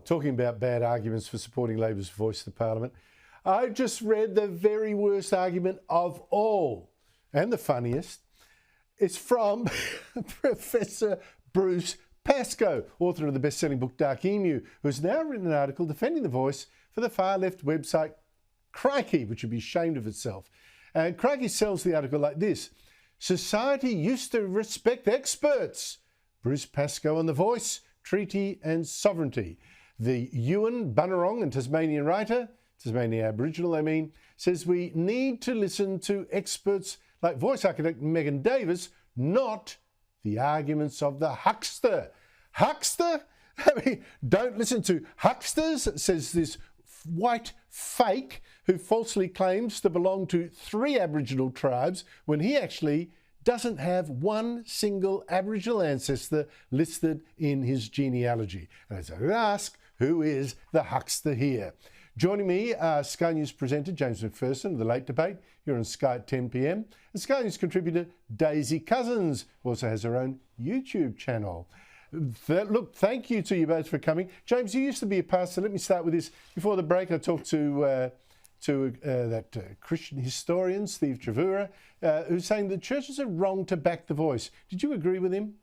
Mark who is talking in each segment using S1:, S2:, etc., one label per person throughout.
S1: talking about bad arguments for supporting Labor's voice to Parliament, I just read the very worst argument of all, and the funniest. It's from Professor Bruce Pascoe, author of the best-selling book Dark Emu, who's now written an article defending the voice for the far-left website Crikey, which would be ashamed of itself. And Crikey sells the article like this: society used to respect experts. Bruce Pascoe on the voice, treaty and sovereignty. The Ewan, Bunurong and Tasmanian writer, Tasmania Aboriginal I mean, says we need to listen to experts like voice architect Megan Davis, not the arguments of the huckster. Huckster? I mean, don't listen to hucksters, says this white fake who falsely claims to belong to 3 Aboriginal tribes when he actually doesn't have one single Aboriginal ancestor listed in his genealogy. And as I ask, who is the huckster here? Joining me are Sky News presenter James McPherson of The Late Debate here on Sky at 10 p.m. and Sky News contributor Daisy Cousens, who also has her own YouTube channel. Look, thank you to you both for coming. James, you used to be a pastor. Let me start with this. Before the break, I talked to that Christian historian, Steve Trevura, who's saying that churches are wrong to back the voice. Did you agree with him?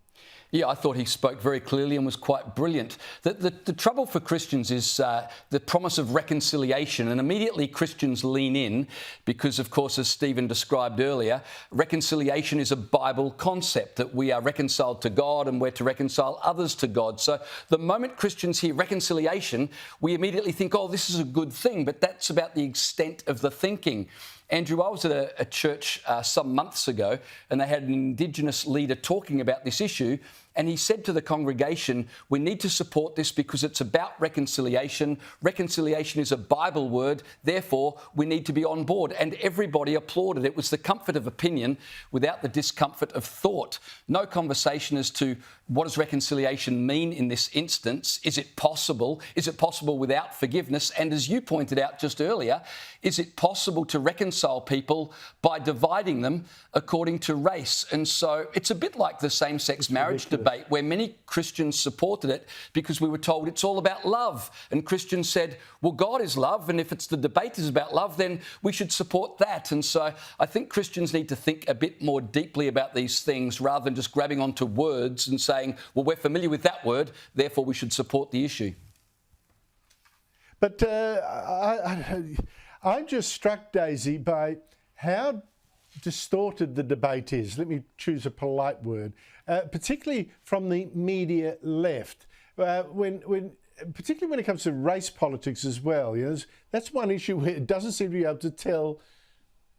S2: Yeah, I thought he spoke very clearly and was quite brilliant. The trouble for Christians is the promise of reconciliation, and immediately Christians lean in because, of course, as Stephen described earlier, reconciliation is a Bible concept, that we are reconciled to God and we're to reconcile others to God. So the moment Christians hear reconciliation, we immediately think, oh, this is a good thing, but that's about the extent of the thinking. Andrew, I was at a church some months ago and they had an Indigenous leader talking about this issue, and he said to the congregation, we need to support this because it's about reconciliation. Reconciliation is a Bible word, therefore we need to be on board. And everybody applauded. It was the comfort of opinion without the discomfort of thought. No conversation as to what does reconciliation mean in this instance? Is it possible? Is it possible without forgiveness? And as you pointed out just earlier, is it possible to reconcile people by dividing them according to race? And so it's a bit like the same-sex marriage debate, where many Christians supported it because we were told it's all about love. And Christians said, well, God is love, and if it's the debate is about love, then we should support that. And so I think Christians need to think a bit more deeply about these things rather than just grabbing onto words and saying, well, we're familiar with that word, therefore we should support the issue.
S1: But I'm just struck, Daisy, by how distorted the debate is. Let me choose a polite word, particularly from the media left. Particularly when it comes to race politics as well. You know, that's one issue where it doesn't seem to be able to tell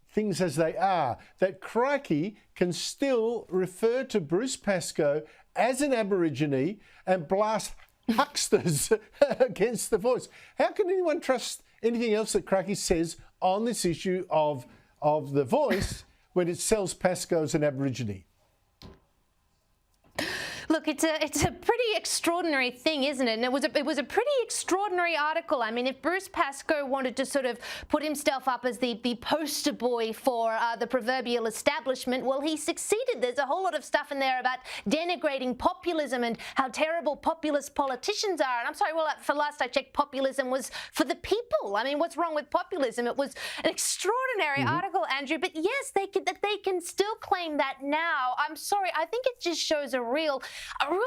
S1: things as they are. That Crikey can still refer to Bruce Pascoe as an Aborigine and blast hucksters against the voice. How can anyone trust anything else that Crikey says on this issue of the voice when it sells Pascoe as an Aborigine?
S3: Look, it's a pretty extraordinary thing, isn't it? And it was a pretty extraordinary article. I mean, if Bruce Pascoe wanted to sort of put himself up as the poster boy for the proverbial establishment, well, he succeeded. There's a whole lot of stuff in there about denigrating populism and how terrible populist politicians are. And I'm sorry, well, for last I checked, populism was for the people. I mean, what's wrong with populism? It was an extraordinary article, Andrew. But yes, they can still claim that now. I'm sorry. I think it just shows a real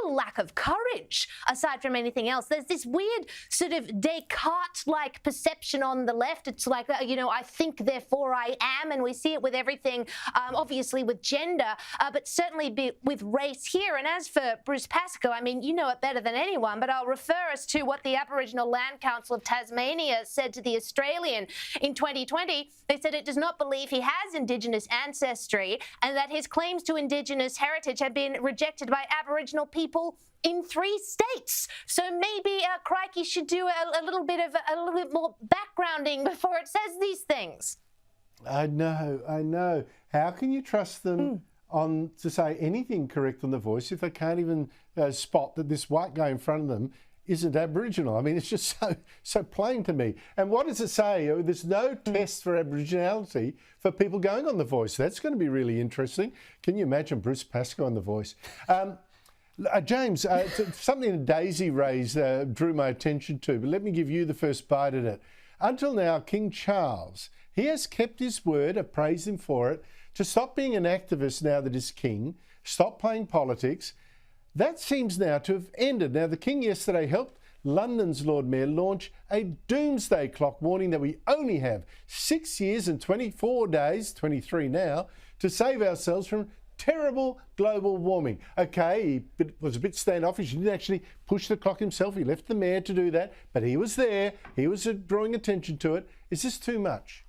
S3: lack of courage, aside from anything else. There's this weird sort of Descartes-like perception on the left. It's like, you know, I think, therefore I am, and we see it with everything, obviously with gender, but certainly with race here. And as for Bruce Pascoe, I mean, you know it better than anyone, but I'll refer us to what the Aboriginal Land Council of Tasmania said to The Australian in 2020. They said it does not believe he has Indigenous ancestry and that his claims to Indigenous heritage have been rejected by Aboriginal people in 3 states. So maybe Crikey should do a little bit more backgrounding before it says these things.
S1: I know. How can you trust them to say anything correct on the voice if they can't even spot that this white guy in front of them isn't Aboriginal? I mean, it's just so plain to me. And what does it say? There's no test for Aboriginality for people going on The Voice. That's going to be really interesting. Can you imagine Bruce Pascoe on The Voice? James, something that Daisy raised drew my attention to, but let me give you the first bite at it. Until now, King Charles, he has kept his word, I praise him for it, to stop being an activist now that he's king, stop playing politics. That seems now to have ended. Now, the King yesterday helped London's Lord Mayor launch a doomsday clock warning that we only have 6 years and 24 days, 23 now, to save ourselves from terrible global warming. Okay, he was a bit standoffish. He didn't actually push the clock himself. He left the mayor to do that, but he was there. He was drawing attention to it. Is this too much?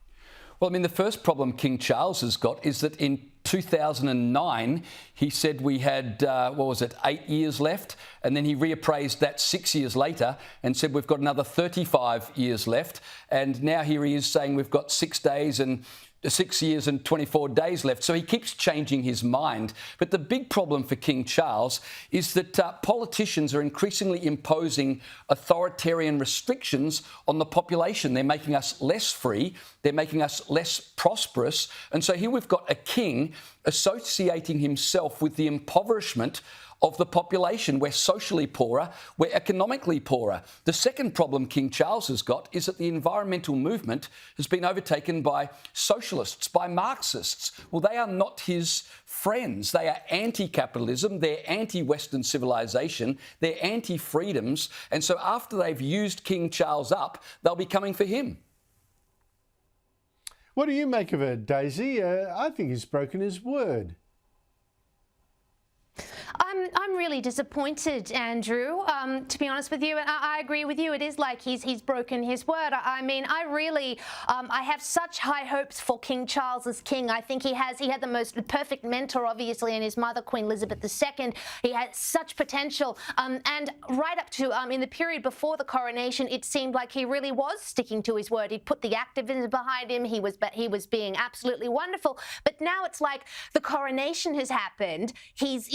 S2: Well, I mean, the first problem King Charles has got is that in 2009, he said we had, 8 years left? And then he reappraised that 6 years later and said we've got another 35 years left. And now here he is saying we've got 6 days and 6 years and 24 days left. So he keeps changing his mind. But the big problem for King Charles is that politicians are increasingly imposing authoritarian restrictions on the population. They're making us less free. They're making us less prosperous. And so here we've got a king associating himself with the impoverishment of the population. We're socially poorer, we're economically poorer. The second problem King Charles has got is that the environmental movement has been overtaken by socialists, by Marxists. Well, they are not his friends. They are anti-capitalism, they're anti-Western civilization, they're anti-freedoms. And so after they've used King Charles up, they'll be coming for him.
S1: What do you make of it, Daisy? I think he's broken his word.
S3: I'm really disappointed, Andrew, to be honest with you. And I agree with you. It is like he's broken his word. I mean, I really, I have such high hopes for King Charles as king. I think he had the most perfect mentor, obviously, in his mother, Queen Elizabeth II. He had such potential. And right up to in the period before the coronation, it seemed like he really was sticking to his word. He put the activism behind him. He was being absolutely wonderful. But now it's like the coronation has happened. He's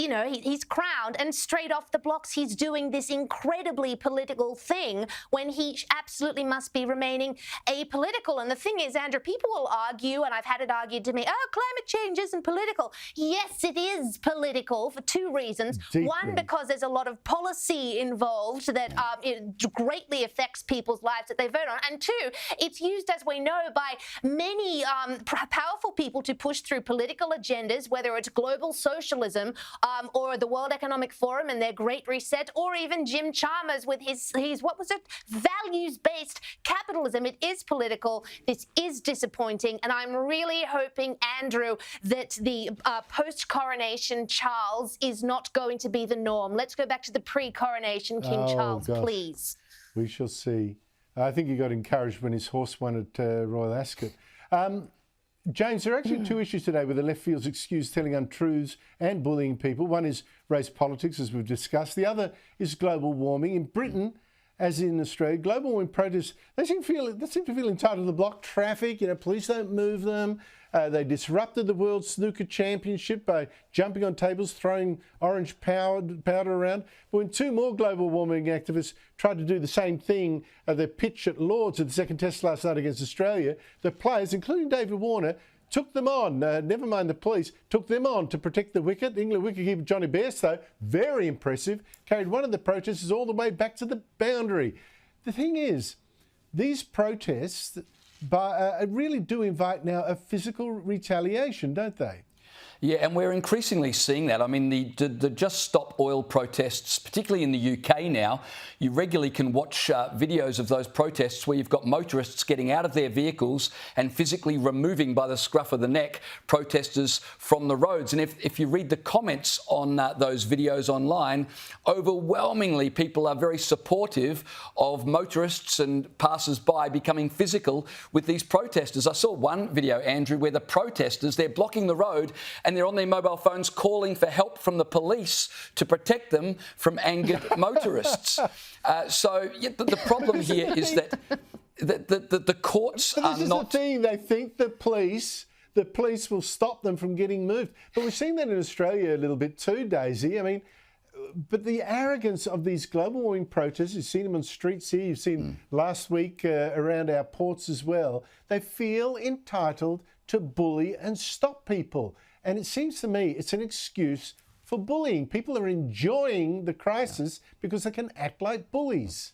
S3: crowned, and straight off the blocks he's doing this incredibly political thing when he absolutely must be remaining apolitical. And the thing is, Andrew, people will argue, and I've had it argued to me, oh, climate change isn't political. Yes, it is political for two reasons.
S1: Deeply.
S3: One, because there's a lot of policy involved that it greatly affects people's lives that they vote on. And two, it's used, as we know, by many powerful people to push through political agendas, whether it's global socialism or the World Economic Forum and their Great Reset, or even Jim Chalmers with his what was it, values-based capitalism. It is political. This is disappointing, and I'm really hoping, Andrew, that the post-coronation Charles is not going to be the norm. Let's go back to the pre-coronation King Charles, gosh. Please.
S1: We shall see. I think he got encouraged when his horse won at Royal Ascot. James, there are actually two issues today where the left field's excused telling untruths and bullying people. One is race politics, as we've discussed. The other is global warming. In Britain, as in Australia, global warming protests, they seem to feel entitled to block traffic. Police don't move them. They disrupted the World Snooker Championship by jumping on tables, throwing orange powder around. But when two more global warming activists tried to do the same thing at their pitch at Lord's at the second test last night against Australia, the players, including David Warner, took them on, never mind the police, took them on to protect the wicket. England wicketkeeper Johnny Bairstow, very impressive, carried one of the protesters all the way back to the boundary. The thing is, these protests really do invite now a physical retaliation, don't they?
S2: Yeah, and we're increasingly seeing that. I mean, the Just Stop Oil protests, particularly in the UK now, you regularly can watch videos of those protests where you've got motorists getting out of their vehicles and physically removing by the scruff of the neck protesters from the roads. And if you read the comments on those videos online, overwhelmingly people are very supportive of motorists and passers-by becoming physical with these protesters. I saw one video, Andrew, where the protesters, they're blocking the road and they're on their mobile phones calling for help from the police to protect them from angered motorists. The problem here is that the courts are not...
S1: This is the thing, they think the police will stop them from getting moved. But we've seen that in Australia a little bit too, Daisy. I mean, but the arrogance of these global warming protests, you've seen them on streets here, you've seen last week around our ports as well, they feel entitled to bully and stop people. And it seems to me it's an excuse for bullying. People are enjoying the crisis because they can act like bullies.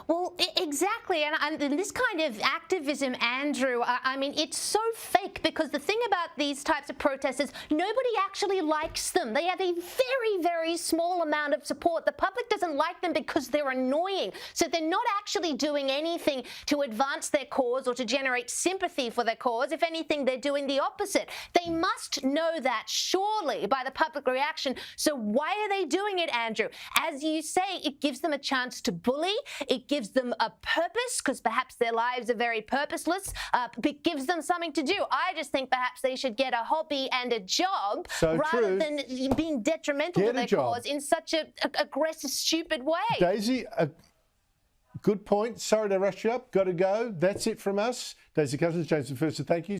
S3: Well, exactly. And this kind of activism, Andrew, I mean, it's so fake, because the thing about these types of protests is nobody actually likes them. They have a very, very small amount of support. The public doesn't like them because they're annoying. So they're not actually doing anything to advance their cause or to generate sympathy for their cause. If anything, they're doing the opposite. They must know that, surely, by the public reaction. So why are they doing it, Andrew? As you say, it gives them a chance to bully. It gives them a purpose, because perhaps their lives are very purposeless. It gives them something to do. I just think perhaps they should get a hobby and a job rather than being detrimental to their cause in such an aggressive, stupid way.
S1: Daisy, good point. Sorry to rush you up. Got to go. That's it from us. Daisy Cousens, James McPherson, thank you.